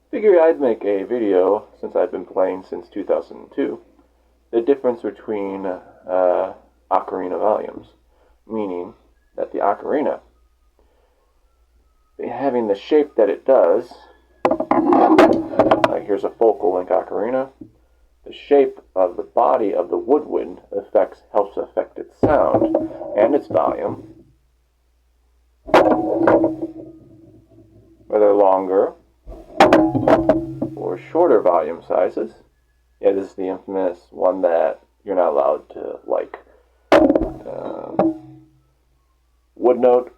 Figured I'd make a video, since I've been playing since 2002, the difference between ocarina volumes, meaning that the ocarina, having the shape that it does, like here's a focal length ocarina, the shape of the body of the woodwind helps affect its sound and its volume, whether longer or shorter volume sizes. Yeah, this is the infamous one that you're not allowed to, like, wood note,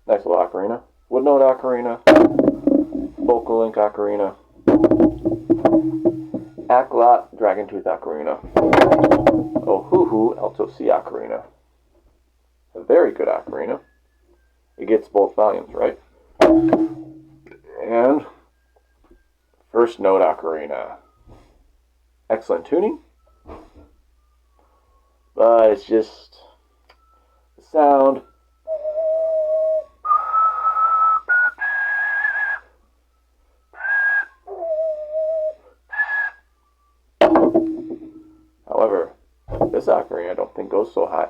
nice little ocarina, wood note ocarina, vocal link ocarina, Acklot dragon tooth ocarina, Ohuhu Alto C Ocarina. A very good ocarina. It gets both volumes, right? And first note ocarina. Excellent tuning, but it's just the sound. However, this ocarina I don't think goes so high.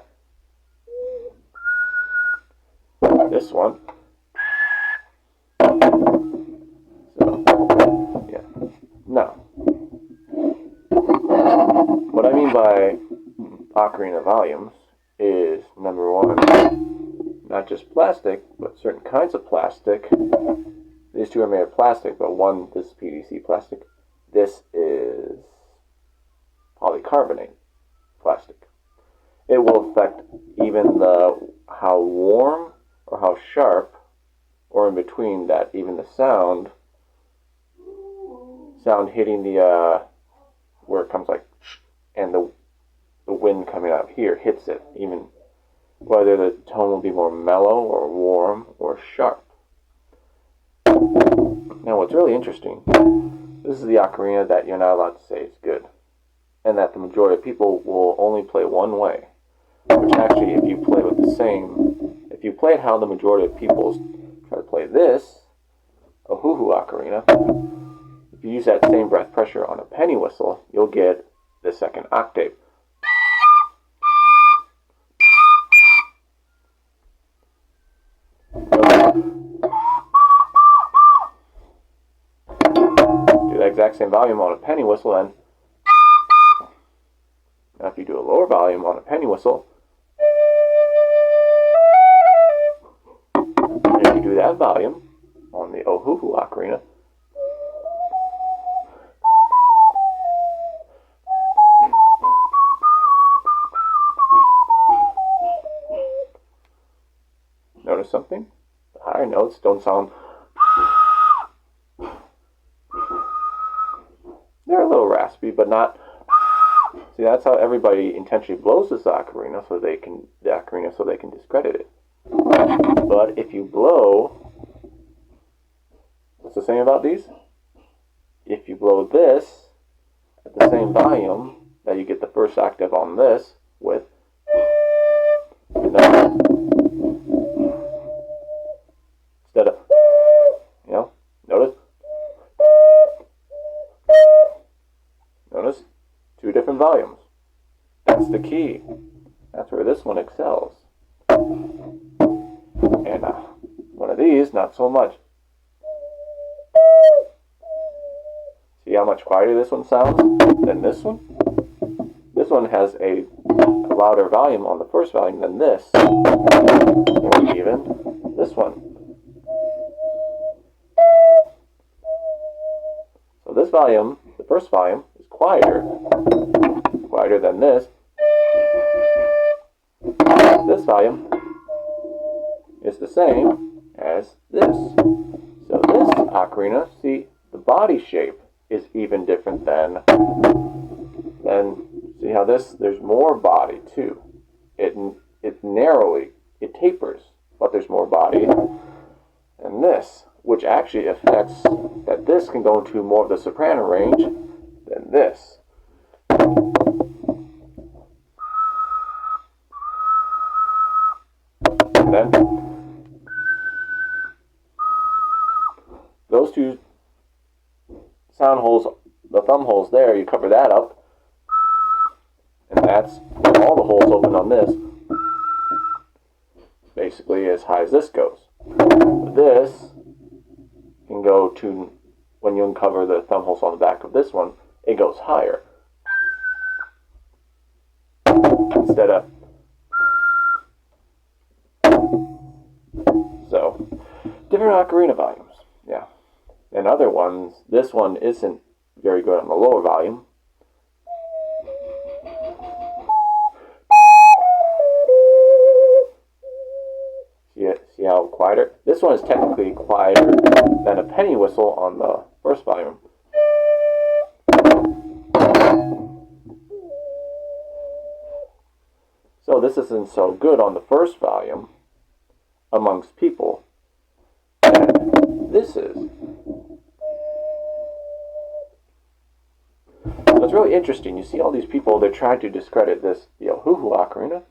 This one. So, yeah. Now, what I mean by ocarina volumes is, number one, not just plastic, but certain kinds of plastic. These two are made of plastic, but one, this is PVC plastic. This is polycarbonate plastic. It will affect even how warm or how sharp, or in between that, even the sound hitting the where it comes like, and the wind coming out here hits it, even whether the tone will be more mellow or warm or sharp. Now, what's really interesting, this is the ocarina that you're not allowed to say is good, and that the majority of people will only play one way. Which actually, if you play it how the majority of people try to play this Ohuhu ocarina, if you use that same breath pressure on a penny whistle, you'll get the second octave. Do the exact same volume on a penny whistle, and now if you do a lower volume on a penny whistle, and if you do that volume on the Ohuhu ocarina, notice something? The higher notes don't sound. They're a little raspy, but not. See, that's how everybody intentionally blows this ocarina, so they can discredit it. But if you blow, what's the saying about these? If you blow this at the same volume that you get the first octave on this with, and then instead of, notice two different volumes. That's the key. That's where this one excels. And one of these, not so much. See how much quieter this one sounds than this one? This one has a louder volume on the first volume than this, or even this one. So this volume, the first volume, is quieter than this. This volume is the same as this. So this ocarina, see, the body shape is even different than see how there's more body too. It tapers, but there's more body. And this, which actually affects that this can go into more of the soprano range than this. And then those two sound holes, the thumb holes there, you cover that up, and that's all the holes open on this, basically as high as this goes. This can go to, when you uncover the thumb holes on the back of this one, it goes higher. Instead of, so, different ocarina volumes, yeah. And other ones, this one isn't very good on the lower volume. See how quieter? This one is technically quieter than a penny whistle on the first volume. So this isn't so good on the first volume amongst people. And this is. So it's really interesting. You see all these people, they're trying to discredit this, the Ohuhu Ocarina,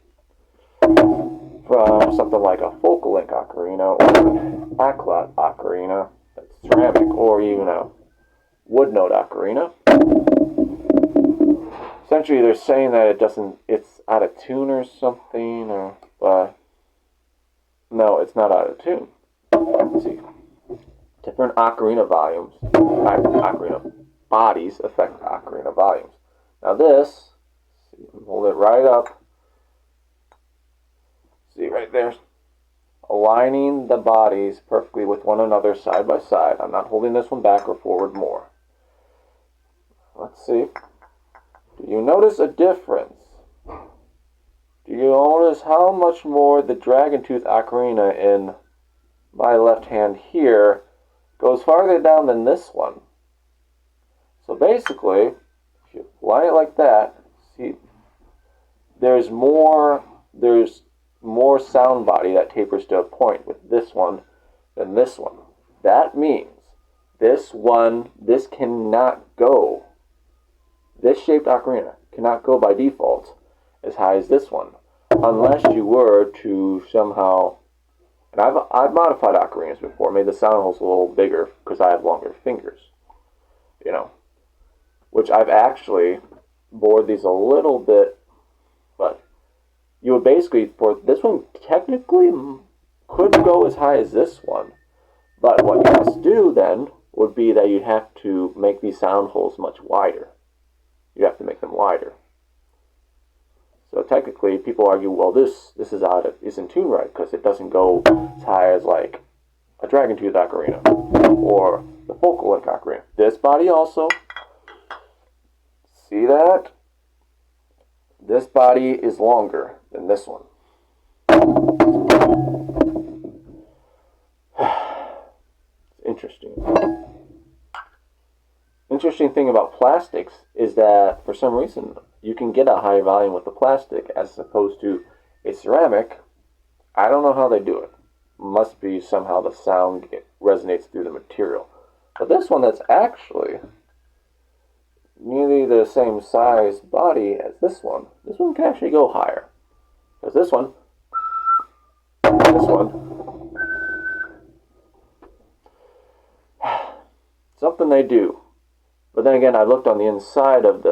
from something like a focal link ocarina or an backlot ocarina that's ceramic, or even a wood note ocarina. Essentially, they're saying that it's out of tune or something, but no, it's not out of tune. Let's see. Different ocarina volumes, ocarina bodies affect ocarina volumes. Now this, hold it right up. See right there, aligning the bodies perfectly with one another side by side. I'm not holding this one back or forward more. Let's see. Do you notice a difference? Do you notice how much more the Dragon Tooth Ocarina in my left hand here goes farther down than this one? So basically, if you line it like that, see, there's more sound body that tapers to a point with this one than this one. That means this cannot go. This shaped ocarina cannot go by default as high as this one, unless you were to somehow, and I've modified ocarinas before, made the sound holes a little bigger because I have longer fingers, you know, which I've actually bored these a little bit, but you would basically, for this one technically could go as high as this one, but what you must do then would be that you'd have to make these sound holes much wider. You have to make them wider. So technically, people argue, well, this isn't tuned right because it doesn't go as high as like a Dragon Tooth Ocarina or the Focal Link Ocarina. This body also, see that? This body is longer than this one. It's interesting. Interesting thing about plastics is that for some reason you can get a high volume with the plastic as opposed to a ceramic. I don't know how they do it. Must be somehow the sound resonates through the material. But this one that's actually nearly the same size body as this one can actually go higher. Because this one, something they do. But then again, I looked on the inside of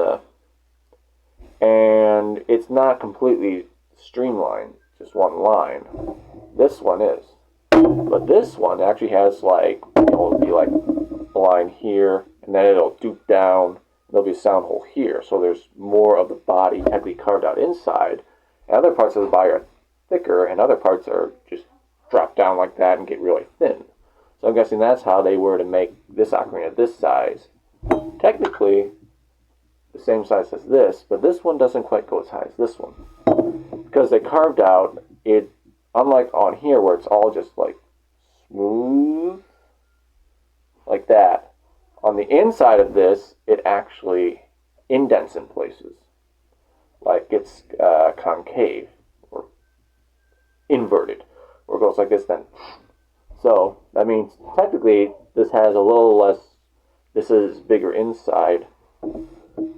and it's not completely streamlined, just one line. This one is. But this one actually has like, it'll be like a line here, and then it'll dupe down, there'll be a sound hole here. So there's more of the body technically carved out inside. And other parts of the body are thicker, and other parts are just drop down like that and get really thin. So I'm guessing that's how they were to make this ocarina this size. Technically the same size as this, but this one doesn't quite go as high as this one because they carved out it, unlike on here where it's all just like smooth like that. On the inside of this, it actually indents in places, like it's concave or inverted, where it goes like this then. So that means technically this has a little less. This is bigger inside, so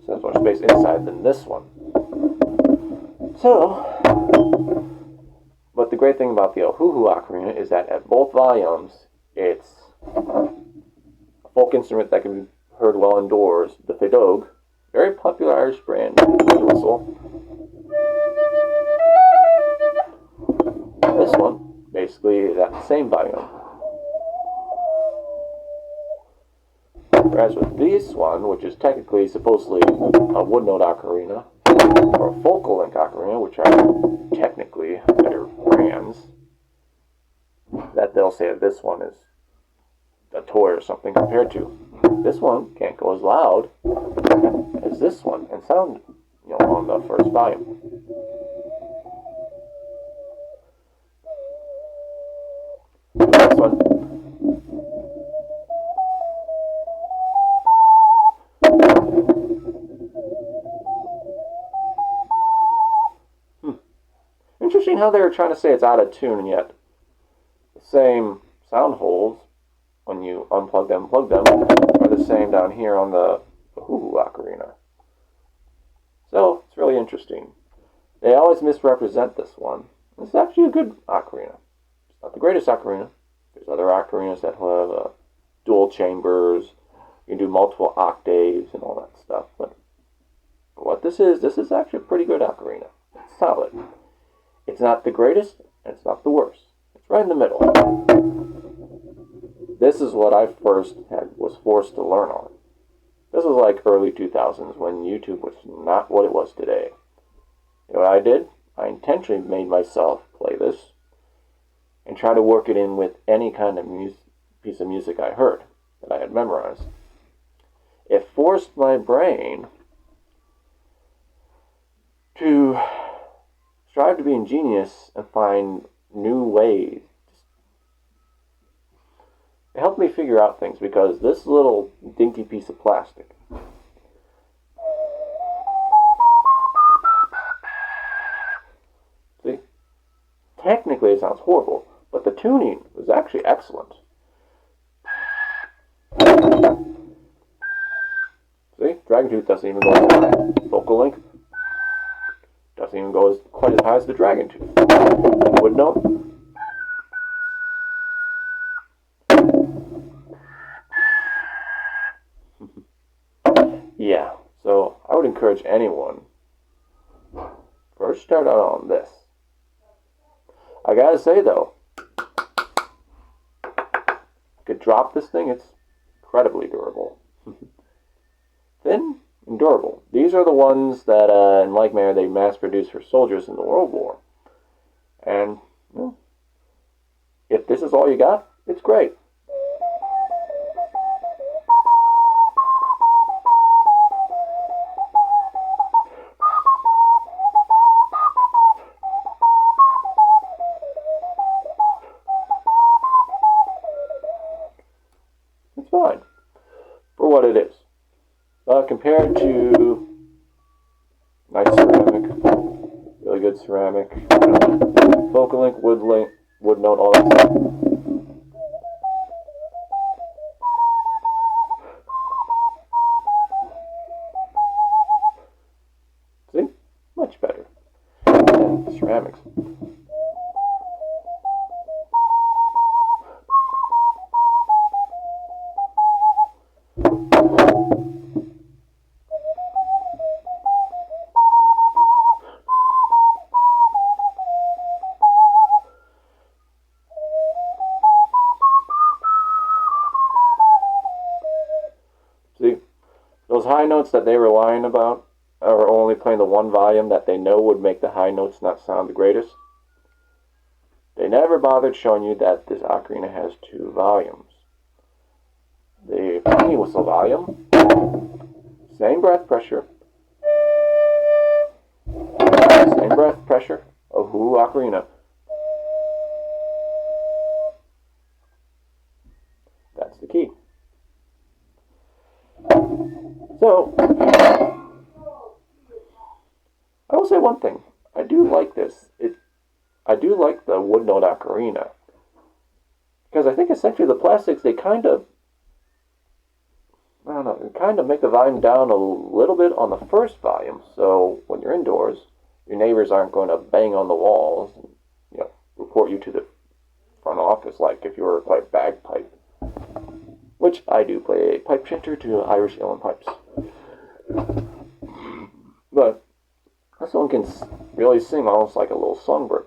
there's more space inside than this one. So, but the great thing about the Ohuhu Ocarina is that at both volumes, it's a folk instrument that can be heard well indoors, the Fidogue, very popular Irish brand whistle. This one, basically, is at the same volume. Whereas with this one, which is technically supposedly a wood note ocarina, or a focal length ocarina, which are technically better brands, that they'll say that this one is a toy or something compared to. This one can't go as loud as this one and sound, on the first volume. This one. Interesting how they were trying to say it's out of tune, and yet the same sound holes when you unplug them and plug them are the same down here on the Ohuhu Ocarina. So it's really interesting. They always misrepresent this one. This is actually a good ocarina. It's not the greatest ocarina. There's other ocarinas that have dual chambers. You can do multiple octaves and all that stuff. But what this is actually a pretty good ocarina. It's solid. It's not the greatest, and it's not the worst. It's right in the middle. This is what I first was forced to learn on. This was like early 2000s when YouTube was not what it was today. You know what I did? I intentionally made myself play this and try to work it in with any kind of piece of music I heard that I had memorized. It forced my brain to strive to be ingenious and find new ways. It helped me figure out things because this little dinky piece of plastic, see, technically it sounds horrible, but the tuning was actually excellent. See, Dragon Tooth doesn't even go as high. Focal Link doesn't even go quite as high as the Dragon Tooth. Would know. Yeah, so I would encourage anyone, first start out on this. I gotta say though, you could drop this thing, it's incredibly durable. Thin and durable. These are the ones that, in like manner, they mass-produced for soldiers in the World War. And, if this is all you got, it's great. It's fine for what it is. Compared to nice ceramic, really good ceramic, focal link, wood note, all that stuff. See? Much better than the ceramics. See, those high notes that they were lying about are only playing the one volume that they know would make the high notes not sound the greatest. They never bothered showing you that this ocarina has two volumes. The funny whistle volume, same breath pressure, Ohuhu Ocarina. That's the key. So, I will say one thing. I do like this. I do like the wood note ocarina. Because I think essentially the plastics, they kind of make the volume down a little bit on the first volume. So when you're indoors, your neighbors aren't going to bang on the walls and, report you to the front office like if you were to play bagpipe. which I do play a pipe chanter to Irish Uilleann pipes. But this one can really sing almost like a little songbird.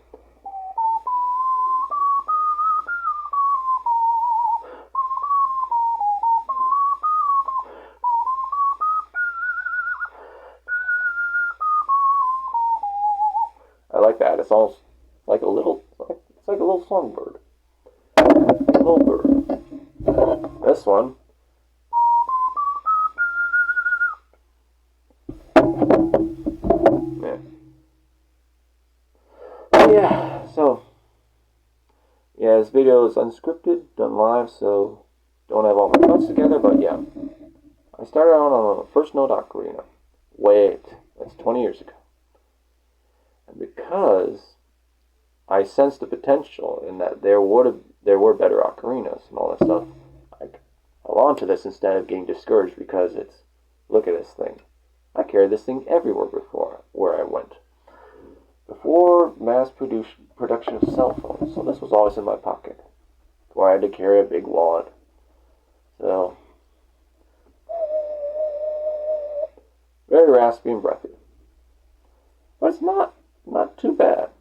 I like that. It's almost like a little, it's like a little songbird. A little bird. This one. Yeah, this video is unscripted, done live, so don't have all my notes together, but yeah. I started out on a first note ocarina. That's 20 years ago. And because I sensed the potential in that there were better ocarinas and all that stuff, I held on to this instead of getting discouraged because look at this thing. I carried this thing everywhere before where I went. Before mass production of cell phones, so this was always in my pocket, where I had to carry a big wallet. So, very raspy and breathy, but it's not too bad.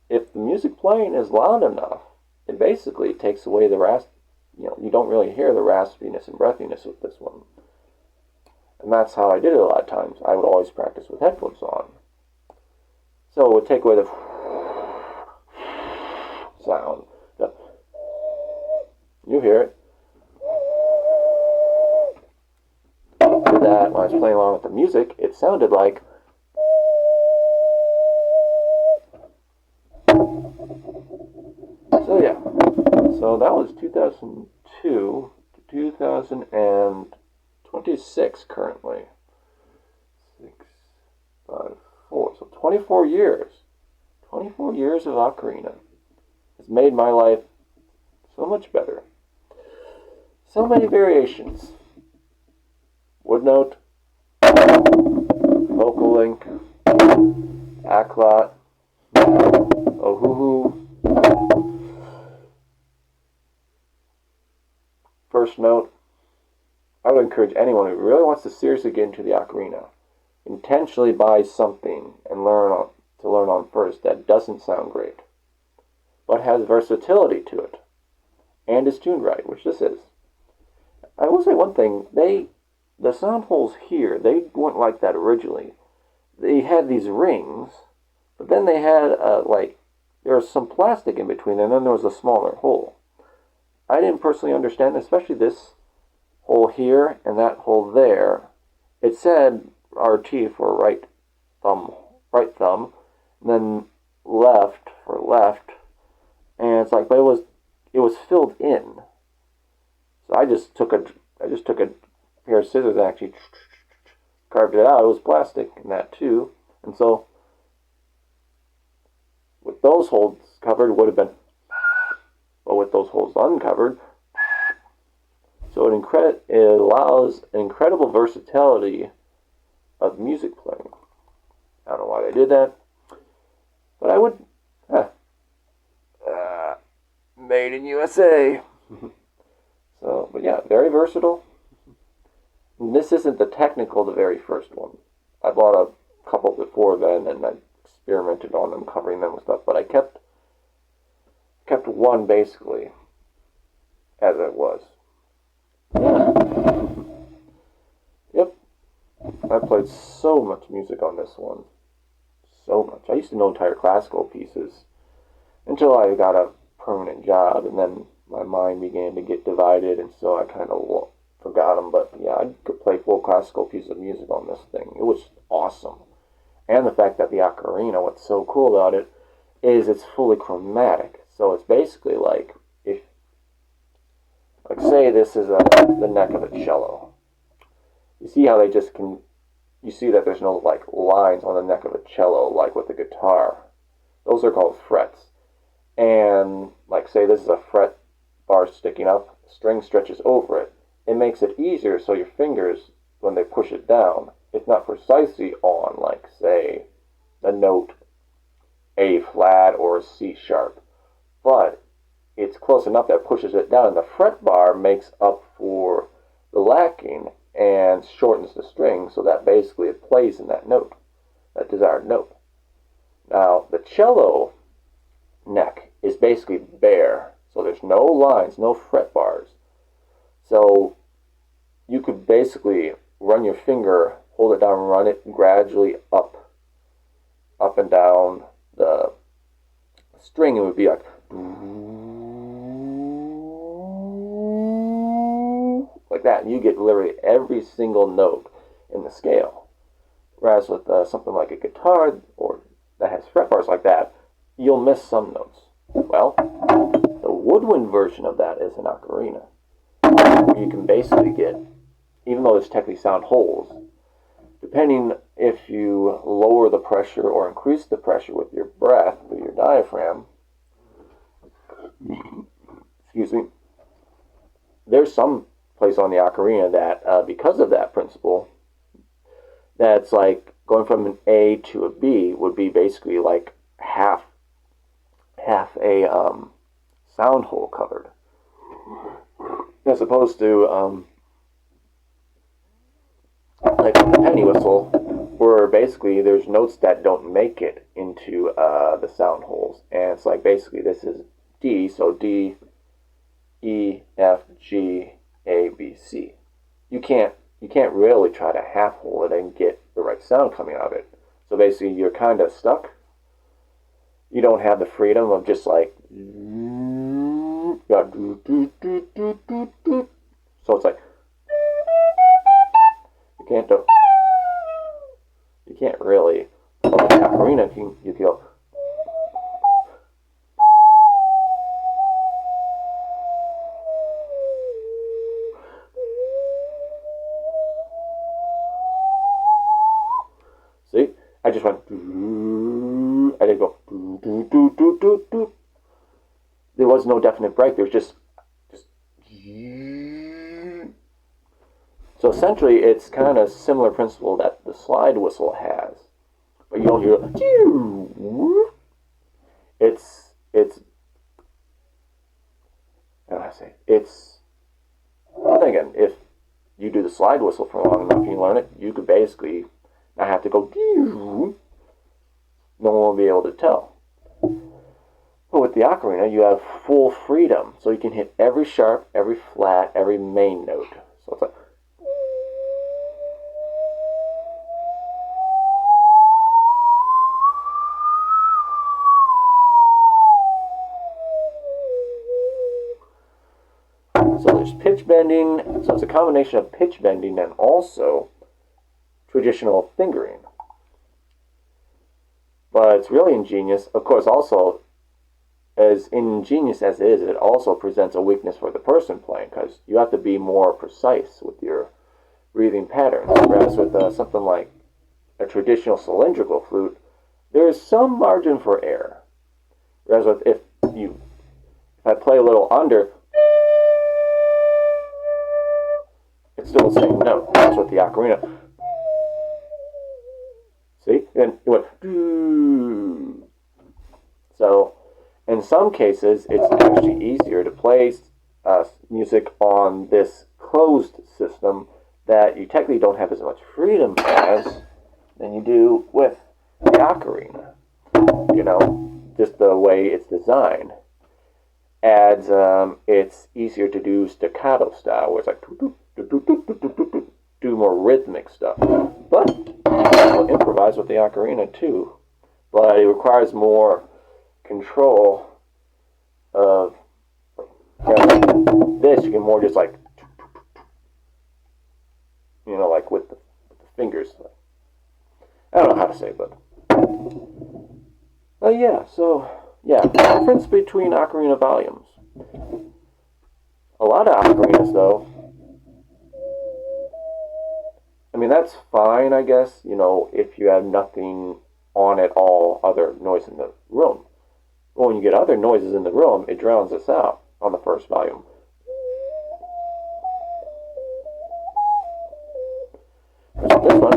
If the music playing is loud enough, it basically takes away the you don't really hear the raspiness and breathiness with this one. And that's how I did it a lot of times. I would always practice with headphones on. So it would take away the sound. You hear it. After that, when I was playing along with the music, it sounded like so yeah. So that was 2002 to 2026 currently. 6, 5, 4. So 24 years. 24 years of ocarina has made my life so much better. So many variations. Wood note, vocal link, aclot, ohuhu, first note. I would encourage anyone who really wants to seriously get into the ocarina, intentionally buy something and learn on first that doesn't sound great, but has versatility to it, and is tuned right, which this is. I will say one thing, the sound holes here, they weren't like that originally. They had these rings, but then they had, there was some plastic in between, and then there was a smaller hole. I didn't personally understand, especially this hole here and that hole there. It said RT for right thumb, and then left for left, and it's like, but it was filled in. So I just took a pair of scissors and actually carved it out. It was plastic and that too, and so with those holes covered, it would have been, but with those holes uncovered, so it allows incredible versatility of music playing. I don't know why they did that, but I would. Made in USA. So, but yeah, very versatile. And this isn't the very first one. I bought a couple before then, and I experimented on them, covering them with stuff. But I kept one basically as it was. Yeah. Yep. I played so much music on this one. So much. I used to know entire classical pieces until I got a permanent job, and then my mind began to get divided, and so I kind of forgot them. But yeah, I could play full classical piece of music on this thing. It was awesome. And the fact that the ocarina, what's so cool about it, is it's fully chromatic. So it's basically like, say this is the neck of a cello. You see how you see that there's no lines on the neck of a cello like with the guitar. Those are called frets. And say this is a fret bar sticking up, string stretches over it. It makes it easier so your fingers, when they push it down, it's not precisely on, say, the note A flat or C sharp, but it's close enough that it pushes it down, and the fret bar makes up for the lacking and shortens the string, so that basically it plays in that note, that desired note. Now, the cello neck is basically bare, so there's no lines, no fret bars. So you could basically run your finger, hold it down, and run it gradually up and down the string. It would be like that, and you get literally every single note in the scale. Whereas with something like a guitar or that has fret bars like that, you'll miss some notes. Well, the woodwind version of that is an ocarina, where you can basically get, even though there's technically sound holes, depending if you lower the pressure or increase the pressure with your breath, with your diaphragm, excuse me, there's some place on the ocarina that, because of that principle, that's like going from an A to a B would be basically like half a sound hole covered, as opposed to like with the penny whistle, where basically there's notes that don't make it into the sound holes, and it's like basically this is D, so D, E, F, G, A, B, C. You can't really try to half hole it and get the right sound coming out of it. So basically you're kind of stuck. You don't have the freedom of just like, so it's like, you can't really, well, with the ocarina you can go, see, I just went, I didn't go, there was no definite break, there was just, so essentially it's kind of similar principle that the slide whistle has, but you don't hear, how do I say, well, again, if you do the slide whistle for long enough, you learn it, you could basically not have to go, no one will be able to tell. But with the ocarina, you have full freedom, so you can hit every sharp, every flat, every main note. So it's like, so there's pitch bending, so it's a combination of pitch bending and also traditional fingering. But it's really ingenious. Of course, also, as ingenious as it is, it also presents a weakness for the person playing, because you have to be more precise with your breathing patterns. Whereas with something like a traditional cylindrical flute, there is some margin for error. Whereas with if I play a little under, it's still the same note. That's with the ocarina. See? And it went. So, in some cases, it's actually easier to play music on this closed system that you technically don't have as much freedom as than you do with the ocarina. You know, just the way it's designed adds, it's easier to do staccato style, where it's like do more rhythmic stuff. But you'll improvise with the ocarina too. But it requires more control of, this. You can more just like, like with the fingers. I don't know how to say it, but yeah. So yeah, the difference between ocarina volumes. A lot of ocarinas, though, I mean, that's fine, I guess, if you have nothing on at all, other noise in the room. But when you get other noises in the room, it drowns this out on the first volume. This one.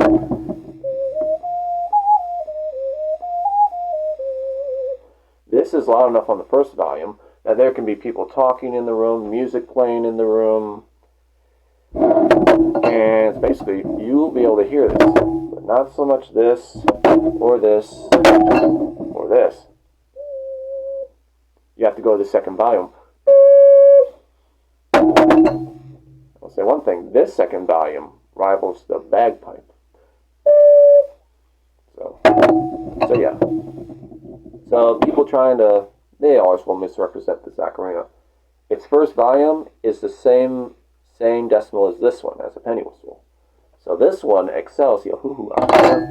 This is loud enough on the first volume, that there can be people talking in the room, music playing in the room, and it's basically you'll be able to hear this, but not so much this, or this, or this. You have to go to the second volume. I'll say one thing, this second volume rivals the bagpipe. So yeah. So people they always will misrepresent this ocarina. Its first volume is the same decimal as this one, as a penny whistle. So this one excels the Ohuhu Alto,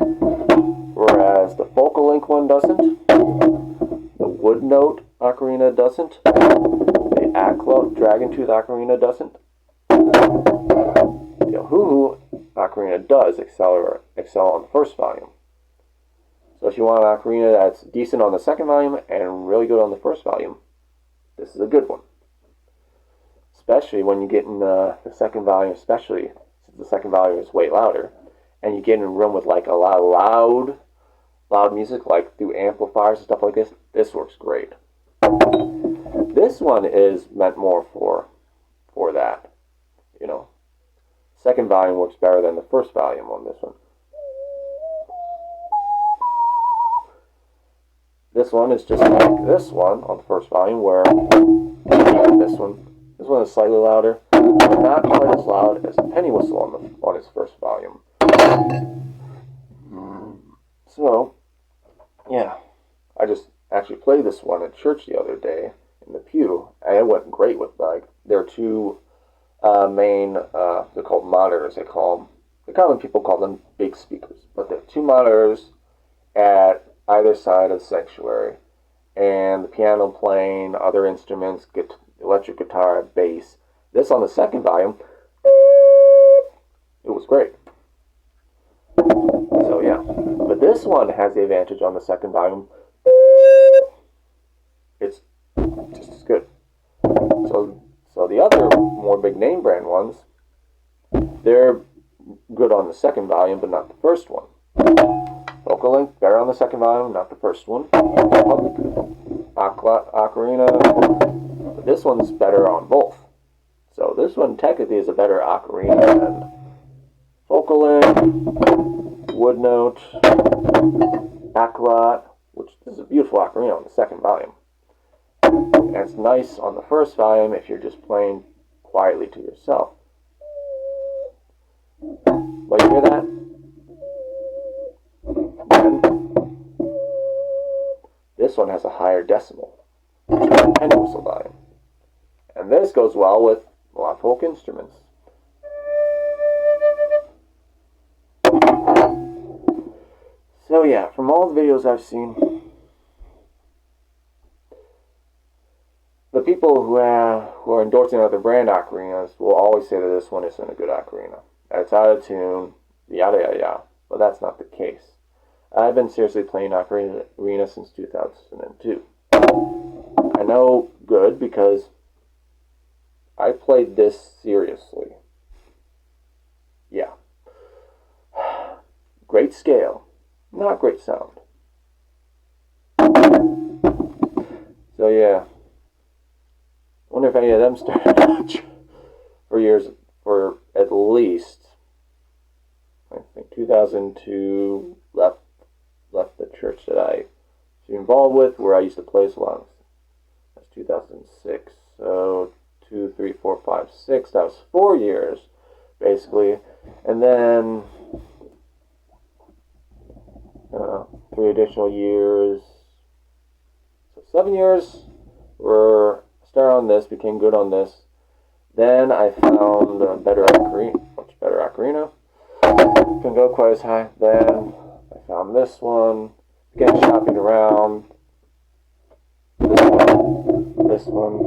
whereas the focal link one doesn't. The wood note ocarina doesn't. The Akla dragon tooth ocarina doesn't. The Ohuhu ocarina does excel on the first volume. So if you want an ocarina that's decent on the second volume and really good on the first volume, this is a good one. Especially when you get in the second volume, especially since the second volume is way louder, and you get in a room with like a lot of loud music, like through amplifiers and stuff like this. This works great. This one is meant more for that, you know. Second volume works better than the first volume on this one. This one is just like this one on the first volume, where this one is slightly louder, but not quite as loud as a penny whistle on its first volume. So, yeah, I just actually played this one at church the other day in the pew, and it went great with there are two main, they're called monitors. The common people call them big speakers, but there are two monitors at either side of the sanctuary, and the piano playing, other instruments, electric guitar, bass. This on the second volume, it was great. So yeah, but this one has the advantage on the second volume. It's just as good. So the other more big name brand ones, they're good on the second volume, but not the first one. Vocal Link, better on the second volume, not the first one. Ocarina, but this one's better on both. So this one technically is a better ocarina than Vocal Link, Wood Note, Aklat, which is a beautiful ocarina on the second volume. And it's nice on the first volume if you're just playing quietly to yourself. But you hear that? And this one has a higher decimal, penny whistle volume. And this goes well with a lot of folk instruments. So yeah, from all the videos I've seen, the people who are endorsing other brand ocarinas will always say that this one isn't a good ocarina. That it's out of tune, yada yada yada. But that's not the case. I've been seriously playing ocarina since 2002. I know good because I played this seriously. Yeah. Great scale, not great sound. So yeah. Wonder if any of them started for at least, I think 2002, left the church that I was involved with, where I used to play so long. That's 2006. So 2, 3, 4, 5, 6. That was 4 years, basically, and then 3 additional years. So 7 years. Started on this, became good on this. Then I found a much better ocarina. Couldn't go quite as high. Then I found this one. Began shopping around. This one.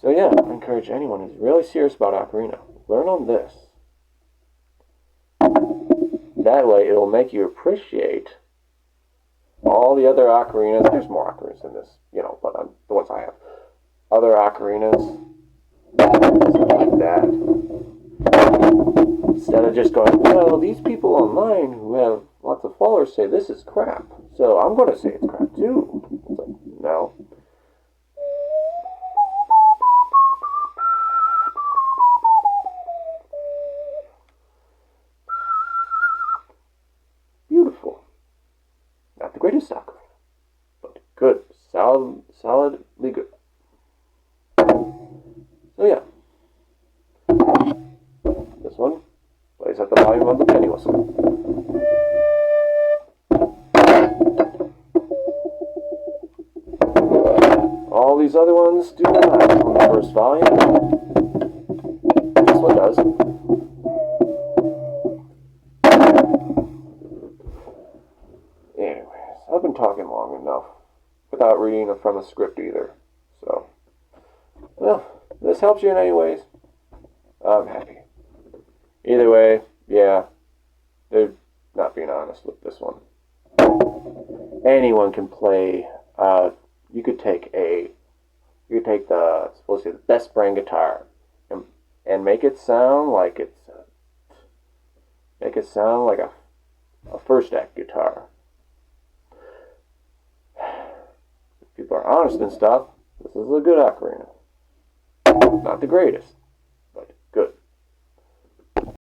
So yeah, I encourage anyone who's really serious about ocarina, learn on this. That way it'll make you appreciate all the other ocarinas. There's more ocarinas than this, but the ones I have. Other ocarinas, stuff like that. Instead of just going, well, these people online who have lots of followers say this is crap, so I'm going to say it's crap too. It's like, no. volume of the penny whistle. All these other ones do not on the first volume. This one does. Anyways, I've been talking long enough without reading from a script either. So, well, if this helps you in any ways, I'm happy. Either way, yeah, they're not being honest with this one. Anyone can play. You could take the supposed to be the best brand guitar and make it sound like a first act guitar. If people are honest and stuff, this is a good ocarina. Not the greatest,